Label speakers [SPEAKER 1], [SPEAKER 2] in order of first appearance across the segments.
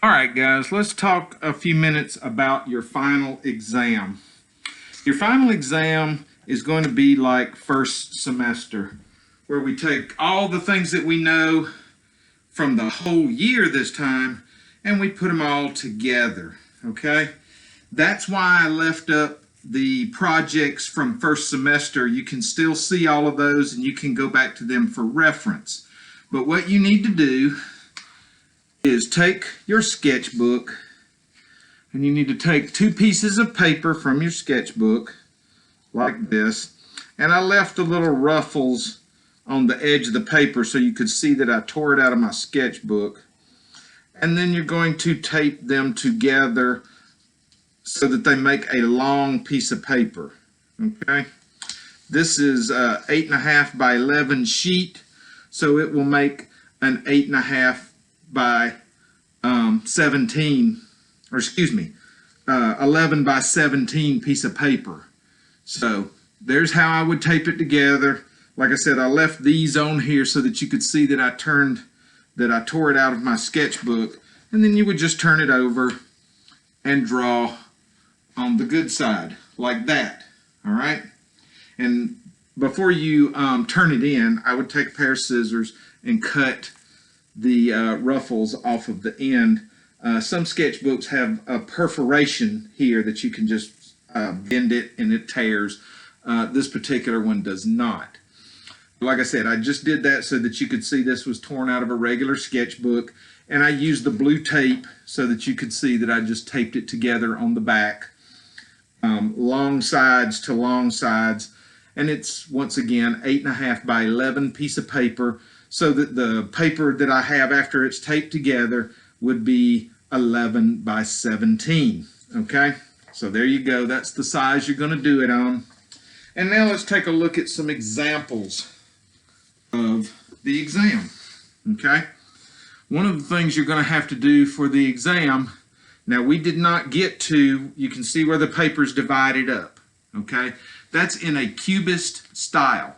[SPEAKER 1] All right, guys, let's talk a few minutes about your final exam. Your final exam is going to be like first semester, where we take all the things that we know from the whole year this time and we put them all together, okay? That's why I left up the projects from first semester. You can still see all of those and you can go back to them for reference. But what you need to do is take your sketchbook, and you need to take two pieces of paper from your sketchbook like this, and I left the little ruffles on the edge of the paper so you could see that I tore it out of my sketchbook. And then you're going to tape them together so that they make a long piece of paper. Okay, this is 8.5 by 11 sheet, so it will make an 8.5 by 17, or excuse me, 11 by 17 piece of paper. So there's how I would tape it together. Like I said, I left these on here so that you could see that I tore it out of my sketchbook, and then you would just turn it over and draw on the good side like that. All right, and before you turn it in, I would take a pair of scissors and cut the ruffles off of the end. Some sketchbooks have a perforation here that you can just bend it and it tears. This particular one does not. Like I said, I just did that so that you could see this was torn out of a regular sketchbook, and I used the blue tape so that you could see that I just taped it together on the back, long sides to long sides, and it's once again 8.5 by 11 piece of paper, so that the paper that I have after it's taped together would be 11 by 17. Okay, so there you go. That's the size you're going to do it on. And now let's take a look at some examples of the exam. Okay, one of the things you're going to have to do for the exam, now we did not get to, you can see where the paper's divided up. Okay, that's in a cubist style.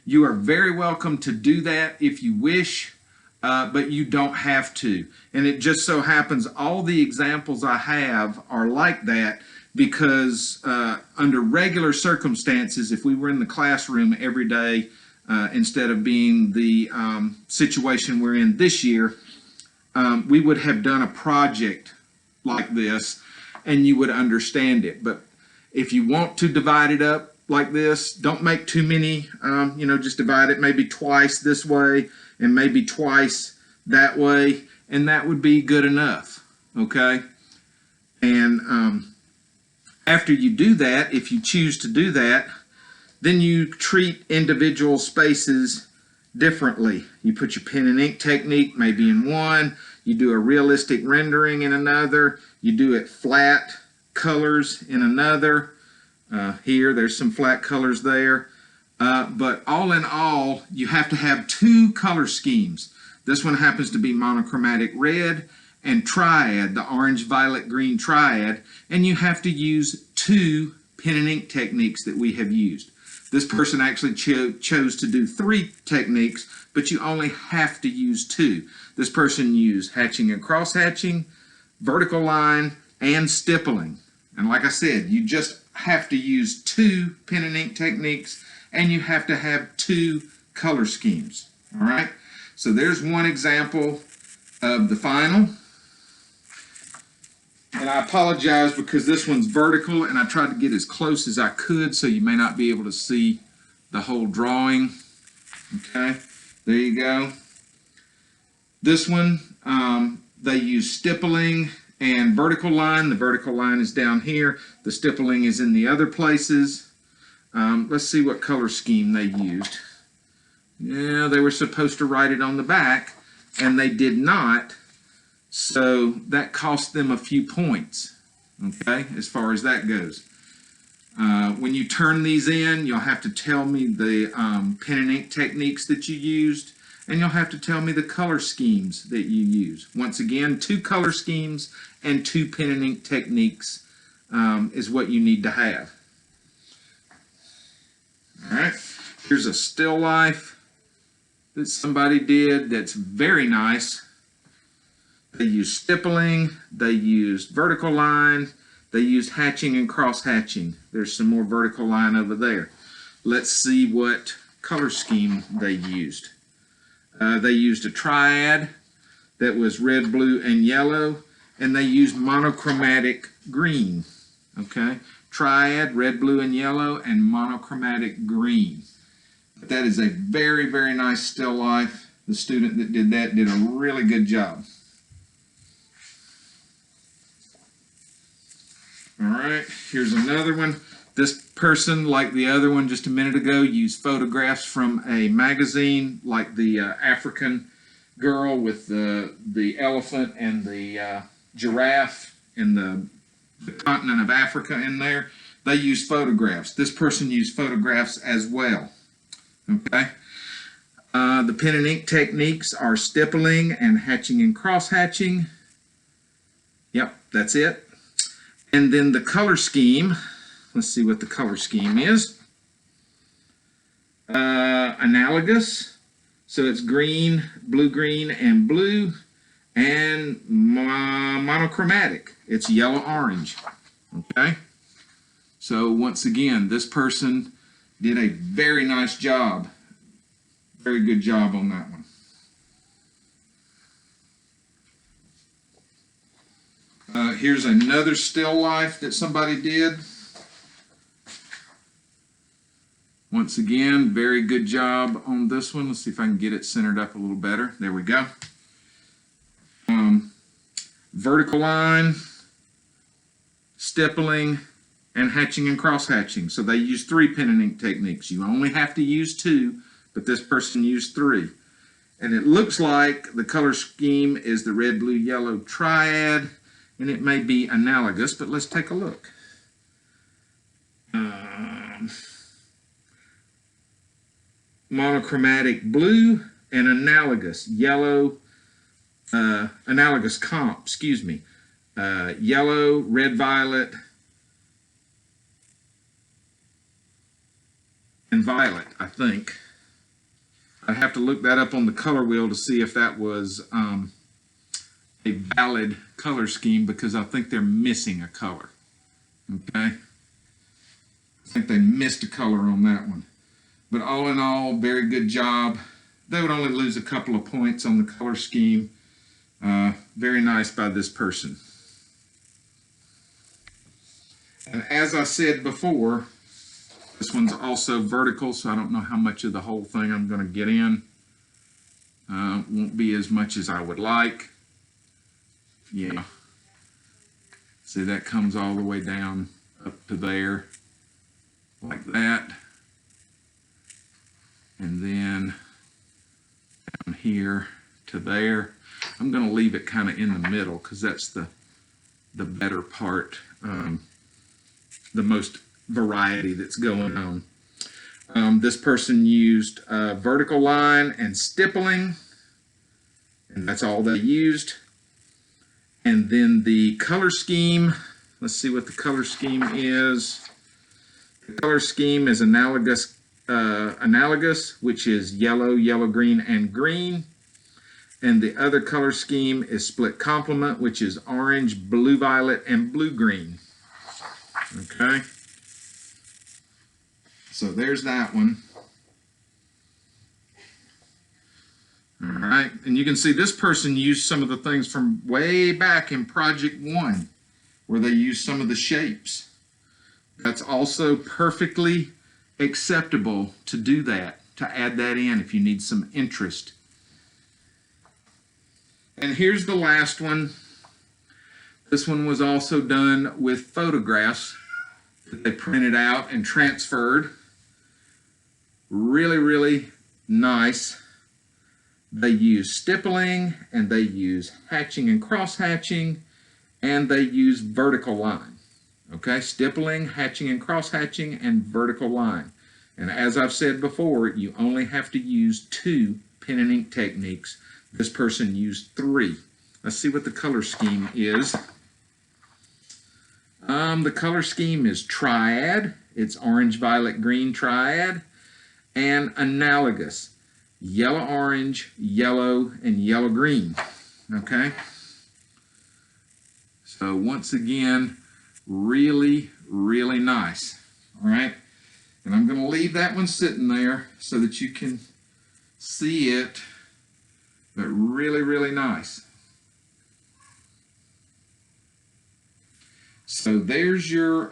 [SPEAKER 1] You are very welcome to do that if you wish, but you don't have to. And it just so happens all the examples I have are like that because under regular circumstances, if we were in the classroom every day, instead of being the situation we're in this year, we would have done a project like this and you would understand it. But if you want to divide it up like this, don't make too many, just divide it maybe twice this way and maybe twice that way, and that would be good enough. Okay, and after you do that, if you choose to do that, then you treat individual spaces differently. You put your pen and ink technique maybe in one, you do a realistic rendering in another, you do it flat colors in another. Here, there's some flat colors there. But all in all, you have to have two color schemes. This one happens to be monochromatic red and triad, the orange, violet, green triad. And you have to use two pen and ink techniques that we have used. This person actually chose to do 3 techniques, but you only have to use 2. This person used hatching and cross hatching, vertical line, and stippling. And like I said, you just have to use 2 pen and ink techniques, and you have to have 2 color schemes. All right, so there's one example of the final. And I apologize because this one's vertical and I tried to get as close as I could, so you may not be able to see the whole drawing. Okay, there you go. This one, they use stippling and vertical line. The vertical line is down here. The stippling is in the other places. Let's see what color scheme they used. Yeah, they were supposed to write it on the back, and they did not. So that cost them a few points, okay, as far as that goes. When you turn these in, you'll have to tell me the pen and ink techniques that you used, and you'll have to tell me the color schemes that you use. Once again, 2 color schemes and 2 pen and ink techniques is what you need to have. All right, here's a still life that somebody did that's very nice. They used stippling, they used vertical line, they used hatching and cross hatching. There's some more vertical line over there. Let's see what color scheme they used. They used a triad that was red, blue, and yellow, and they used monochromatic green. Okay, triad, red, blue, and yellow, and monochromatic green. But that is a very, very nice still life. The student that did that did a really good job. All right, here's another one. This person, like the other one just a minute ago, used photographs from a magazine, like the African girl with the elephant and the giraffe and the continent of Africa in there. They used photographs. This person used photographs as well. Okay. The pen and ink techniques are stippling and hatching and cross hatching. Yep, that's it. And then the color scheme, let's see what the color scheme is. Analogous, so it's green, blue-green, and blue. And monochromatic, it's yellow-orange. Okay? So once again, this person did a very nice job. Very good job on that one. Here's another still life that somebody did. Once again, very good job on this one. Let's see if I can get it centered up a little better. There we go. Vertical line, stippling, and hatching and cross hatching. So they use 3 pen and ink techniques. You only have to use 2, but this person used 3. And it looks like the color scheme is the red, blue, yellow triad, and it may be analogous, but let's take a look. Monochromatic blue and analogous yellow, analogous comp, excuse me, yellow, red, violet, and violet, I think. I'd have to look that up on the color wheel to see if that was a valid color scheme, because I think they're missing a color. Okay? I think they missed a color on that one. But all in all, very good job. They would only lose a couple of points on the color scheme. Very nice by this person. And as I said before, this one's also vertical, so I don't know how much of the whole thing I'm going to get in. Won't be as much as I would like. Yeah. See, that comes all the way down up to there, like that. And then down here to there. I'm going to leave it kind of in the middle, because that's the better part, the most variety that's going on. This person used vertical line and stippling, and that's all they used. And then the color scheme, let's see what the color scheme is. The color scheme is analogous, which is yellow, yellow, green, and green. And the other color scheme is split complement, which is orange, blue, violet, and blue, green. Okay. So there's that one. All right, and you can see this person used some of the things from way back in Project 1, where they used some of the shapes. That's also perfectly acceptable to do that, to add that in if you need some interest. And here's the last one. This one was also done with photographs that they printed out and transferred. Really, really nice. They use stippling, and they use hatching and cross hatching, and they use vertical line. Okay, stippling, hatching and cross hatching, and vertical line. And as I've said before, you only have to use 2 pen and ink techniques. This person used 3. Let's see what the color scheme is. The color scheme is triad. It's orange, violet, green triad. And analogous. Yellow, orange, yellow, and yellow, green. Okay? So once again, really, really nice. All right. And I'm going to leave that one sitting there so that you can see it, but really, really nice. So there's your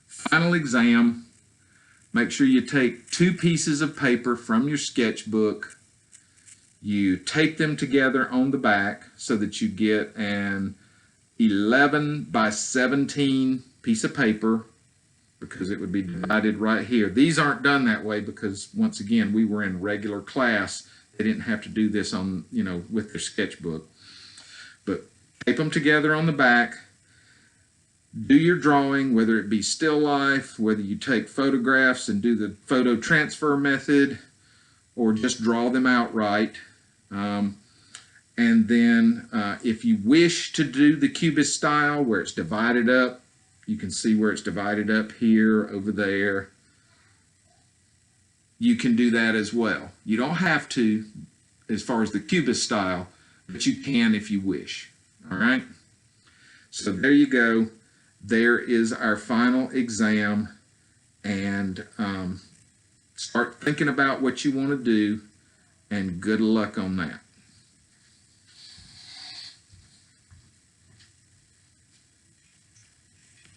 [SPEAKER 1] final exam. Make sure you take 2 pieces of paper from your sketchbook. You take them together on the back so that you get an 11 by 17 piece of paper, because it would be divided right here. These aren't done that way because, once again, we were in regular class. They didn't have to do this on, with their sketchbook. But tape them together on the back. Do your drawing, whether it be still life, whether you take photographs and do the photo transfer method, or just draw them outright. And then if you wish to do the Cubist style where it's divided up, you can see where it's divided up here, over there. You can do that as well. You don't have to as far as the Cubist style, but you can if you wish. All right? So there you go. There is our final exam. And start thinking about what you want to do, and good luck on that.